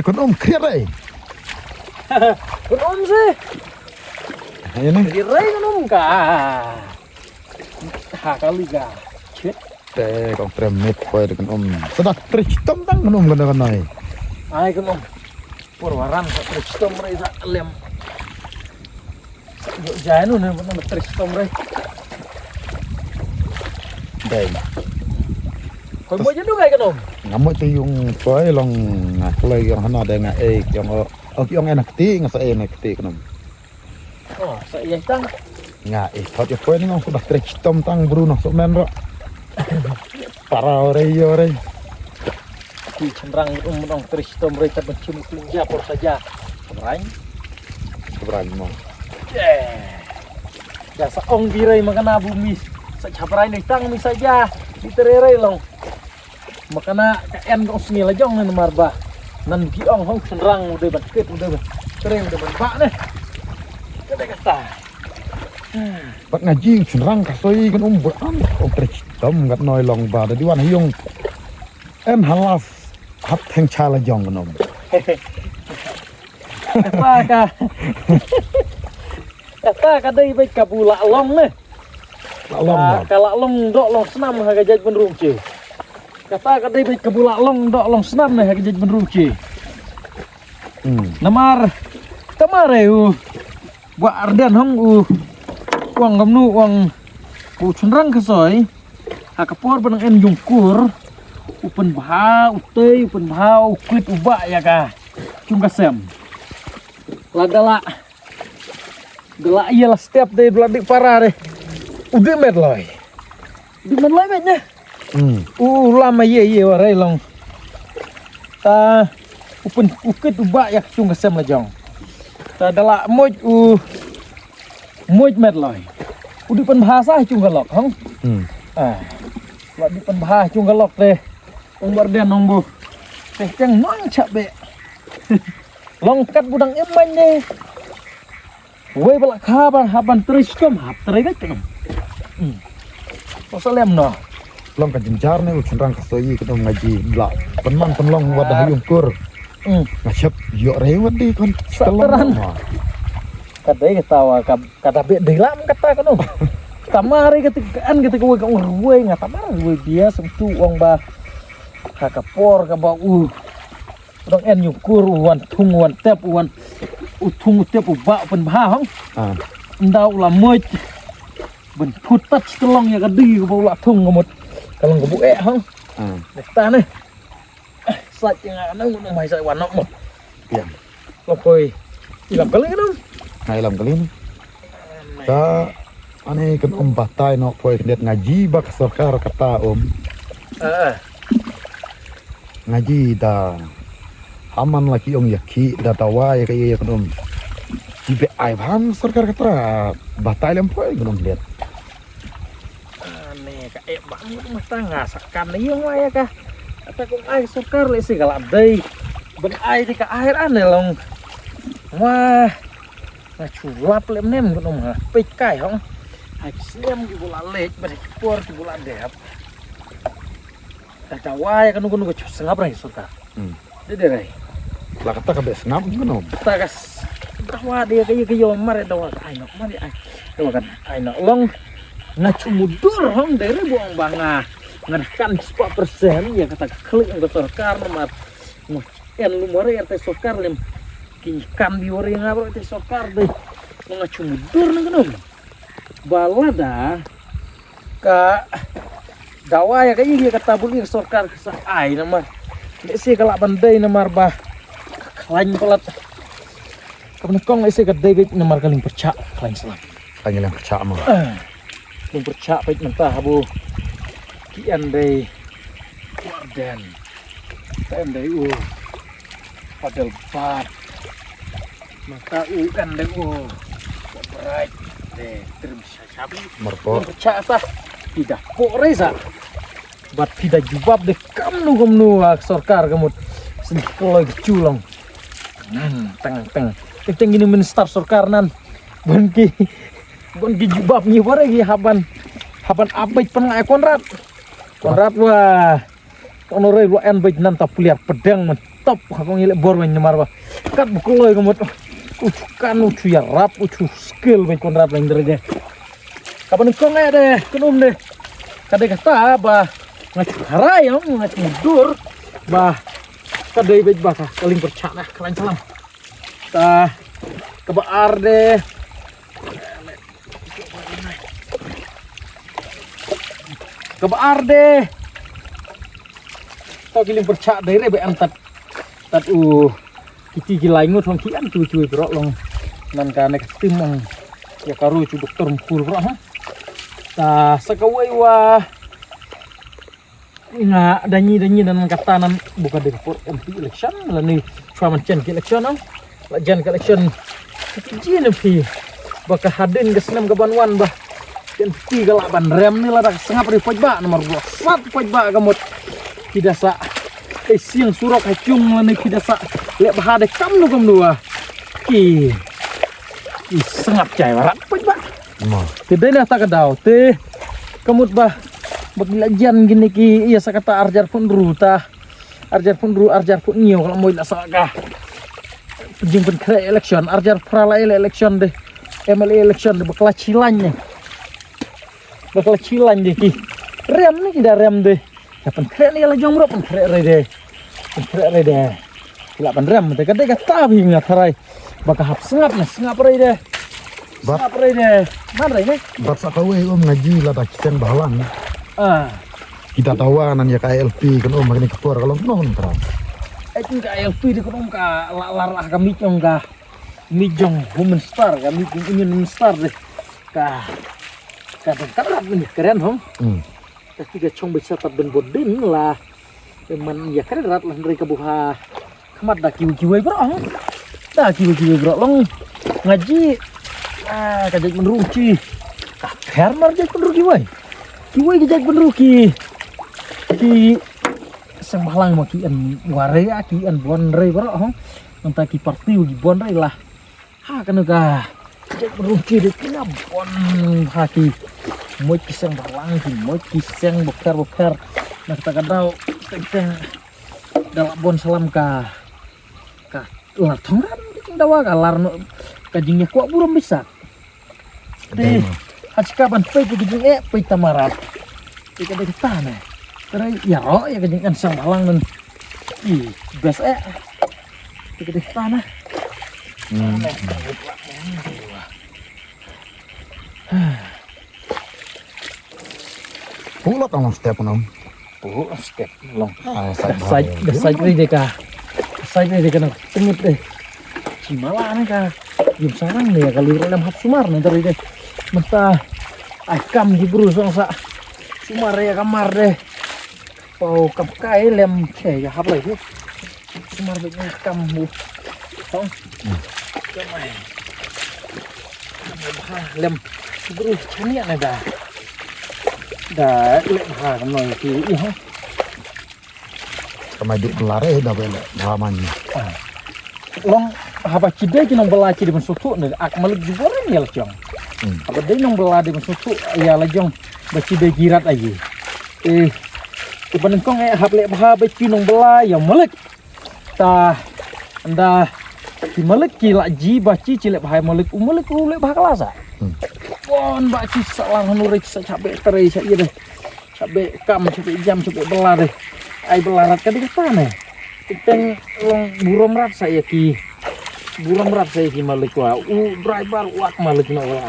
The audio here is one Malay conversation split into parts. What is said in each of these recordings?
Kun kiri. Kun sih. Ini. Kiri kun ka. Kali ga. Chết. Teh kong tremit koi kun Sudah tristom tang kun kan nai. Ai kun Purwaran sa tristom ray sa lem. Yo janu ne pun tristom ray. Dai. Koi mo jadu kai kun Ngamuk tu yung koi long ngaklay yang hana ada yang yang enak ti ngasa enak ti kun. Oh, sa iya tang. Thot yo koi ngong sudah tristom tang Bruno sok men ro. Para ore yo ore. Di cenderang menong tristom ray tak mencium tinja por saja. Keberani mo. Ya sa ong biray makana bumi sa chapray ni tang mi saja ditereray long. Makana kaen ko snila jong na marba. Nan ki ong hong cenderang udah basket udah tereng udah ba ne. Kada kata. Bak ngaji cenderang kasoi kan beran tristom gat noi long ba di wan yung halaf hap theng chala jong kan Kata kadai baik kabula long ne. Kalau long dok long senam hagajaj benrung ce. Kata kadai baik kabula long dok long senam ne hagajaj benrung ce. Namar tamare buat ardan hong uang gamnu uang cenderang kesoi hakapor benang en jungkur upen bah utei upen bah uklit ubak ya kah cung kasem ladala gelak iyalah setiap day beladik parah deh udah medloy di medloy mednya lama ye warai long ta upen uklit ubak ya cung kasem lajong ta dala moj moj medloy udah pen bahasa cung galok hong di pen bahasa cung galok deh umbar dia nombo teh ceng mang cabe longkat budang eman deh wei balak kabar haban triskom hap teregat kan pasalem no long kan jenjar ne cenderang kasoi kan ngaji blak penman penlong wadah yungkur ngacap yo rewat di kon seteran kadai ketawa kata be delam kata kan kamari ketika kowe ka urwe ngata mar we dia sentu wong ba hakapor ka ba dong en yukur wan tung wan tep wan utung tep ba pen ba hong ndau la moj ben putat telong ya kadi ka ba tung ngamut kalong ka bu hong ta ne sat yang ana ngun mai sai wan nok mo iya lo koi ilam kali kan ilam kali ni ta ane kan batai no koi lihat ngaji bak sarkar kata ngaji da aman lagi yaki da tawa ya kayak kan jibe ai bang sarkar kata batai lem koi kan lihat ane kayak bang mata ngasakan yang ya kah kata kong ai sarkar le sih galak dai ben ai di ka air ane long wah curap lem nem kan pek kai hong ai sem di bola lek ber por di bola dep tawa ya kan nunggu sengap rai surka dede rai lah kata kabeh senap kan kata kas tawa dia kayo mare tawa ai nok mari ai tawa kan ai nok long ngacumudur hong dari buang banga ngadakan 10% ya kata klik ang surkar nomor en lumore rt surkar lem kinkan biore ngabro rt surkar deh ngacumudur nang kenom balada ka dawa ya kayak dia kata buli surkar sa ai nama lesi kalak bandai namar bah klain pelat kapan kong lesi kadai git namar kaling percak klain selam tanya yang percaya mah kaling percak pait mentah bu kian dei dan dei padel bat maka kan dei berat deh terus sabi merko percak sah tidak poresa bat tidak jubab deh kamnu sorkar kamut sedih kalau culong teng gini minister sorkar nan bonki jubab nih lagi haban abait pengai Konrad wah Onore lu en baik nan tapuliar pedang mentop hakong ilek bor men nyamar ba. Kat bukuloy kamot. Kan ucu ya rap ucu skill baik kon rap lain dere. Kapan kong deh kenum deh. Kade kata ba ngacu harai ngacu mundur ba kade baik ba kaling percana kalian salam. Ta kebaar deh. Kebaar deh. Tao giling percak dari be antat tat kiti gilai ngut hong kian cuy bro long nan ka nek tim ya karu cu dokter mukul bro ha ta sakawai wa nga danyi dan kata nan buka de report MP election la ni chua man chen election la jan election kiti ni pi baka hadin ke senam ke banwan bah ken pi galak ban rem ni la dak sengap ri poj ba nomor 2 sat poj ba gamot tidak sa siang surok hacung lani tidak sa lek bahade kam nu kam dua ki sengap cai warat poj ba tidak dah tak kedau te kamut bah belajan gini ki iya sakata arjar pun ruta arjar pun nio kalau mau nak sakah pejing pen kre election arjar prala election deh MLA election deh bakal cilan deh ki rem ni tidak rem deh kapan kre ni lah jong bro pen kre deh tidak pen rem deh kadang kata bingung ngarai bakal hap sengap deh mana ini bat sakawe ngaji lah tak kisah bahalang kita tawanan ya KLP kan makanya keluar kalau non terang itu KLP di konom ka larah kami cong ka mijong woman star kami ingin star deh ka kadang ini keren hong tiga cong bisa terben bodin lah teman ya keren rat lah dari kebuha kemat dah kiwi bro long ngaji kajak meneruki hermar jak meneruki kiwi kajak meneruki ki sembahlang makian ware kian bonre bro hong entah ki parti gi bonre lah ha kanu ka jak meneruki de kina bon haki moi kisang balang ki moi kisang bokar nah kita kadau teng dalam bon salam ka lar thongran dawa ka lar kajingnya kuat burung bisa deh kapan pe kajing pe tamarat kita dari tanah terus ya roh ya kajing kan sang balang dan biasa kita dari tanah pula kamu setiap nom step long sai ni deka nak tengit deh cimala ni ka jum sarang deh kalau dalam hap sumar nanti deh mentah akam di berusung sa sumar ya kamar deh pau kapkai lem ya hap lagi sumar banyak akam bu tong lem berus canian ada dah lek ha kamoi ki kemaju pelare dah bela bahamannya long haba cide ki nong belaci di mensutu ne ak maluk juga ren ya lejong haba de nong bela di mensutu ya lejong baci de girat aja iban kong hab lek bah baci nong bela ya maluk ta anda ki maluk ki laji baci cilek bah maluk lek bah kelasa bon baci salah nurik sacabe terai sa iya deh cabe kam cabe jam cabe bela deh ai belarat kadang tanah teng long burom rat saya ki malik wa driver wak malik no wa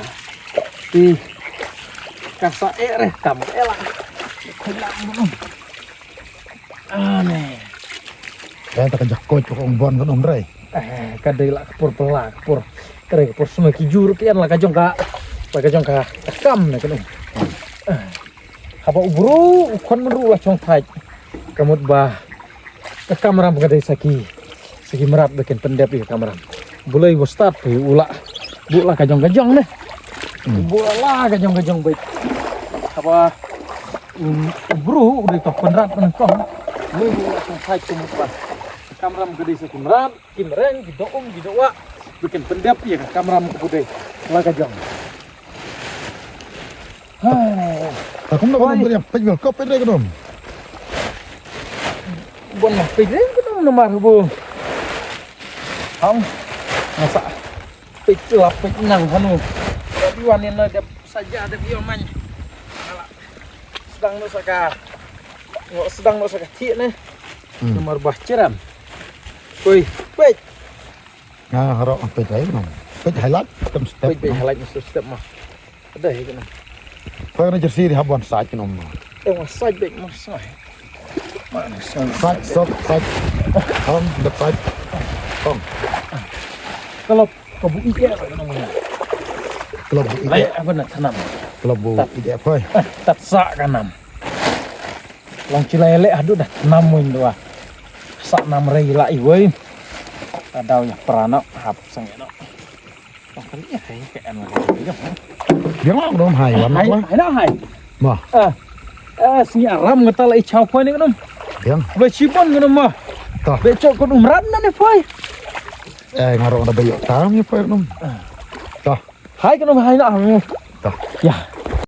kasa kam elak aneh tak kajak coach kong bon kan omrai kadai lah kepur kepur semua ki juru pian lah kajong ka kam na kan haba ubru kon meru lah cong thai kamut bah ke kamera mengadai segi merat bikin pendep ke kamera boleh start ula bulah kajong nih bulah kajong baik apa bro udah toh penrat penengkong boleh bulah sampai kamut bah kamera mengadai segi merat kimereng gidoa bikin pendep ya ke kamera mengadai lah kajong aku nak beri apa jual kau pendek dong buồn mà pin đấy cái nó mà bu không mà sợ pin lap pin nang hanu di wanin na dep saja ada bio man sedang no saka ti ne nomor bahceram oi pej harap pej lain nom pej highlight step pej highlight step mah ada ya kan Pag jersey di habon sa akin om. mas side back mas side mana Side the side. kalau kebu ike apa namanya Club lain apa nak tanam Club ide apa? tat sa kanam long cilele aduh dah namuin doa sa nam rei lai woi tadau ya perana hap sangeno long kali ya kayak anu Yang lang dong hai wan hai apa? hai dah hai Mah, si aram ngata lai chau phoi ni kan yang be chipon kan mah tah. be chok kon umran na ni phoi Ngarok na bayo tam ya po nom. Tah, hai kan hai na tah. ya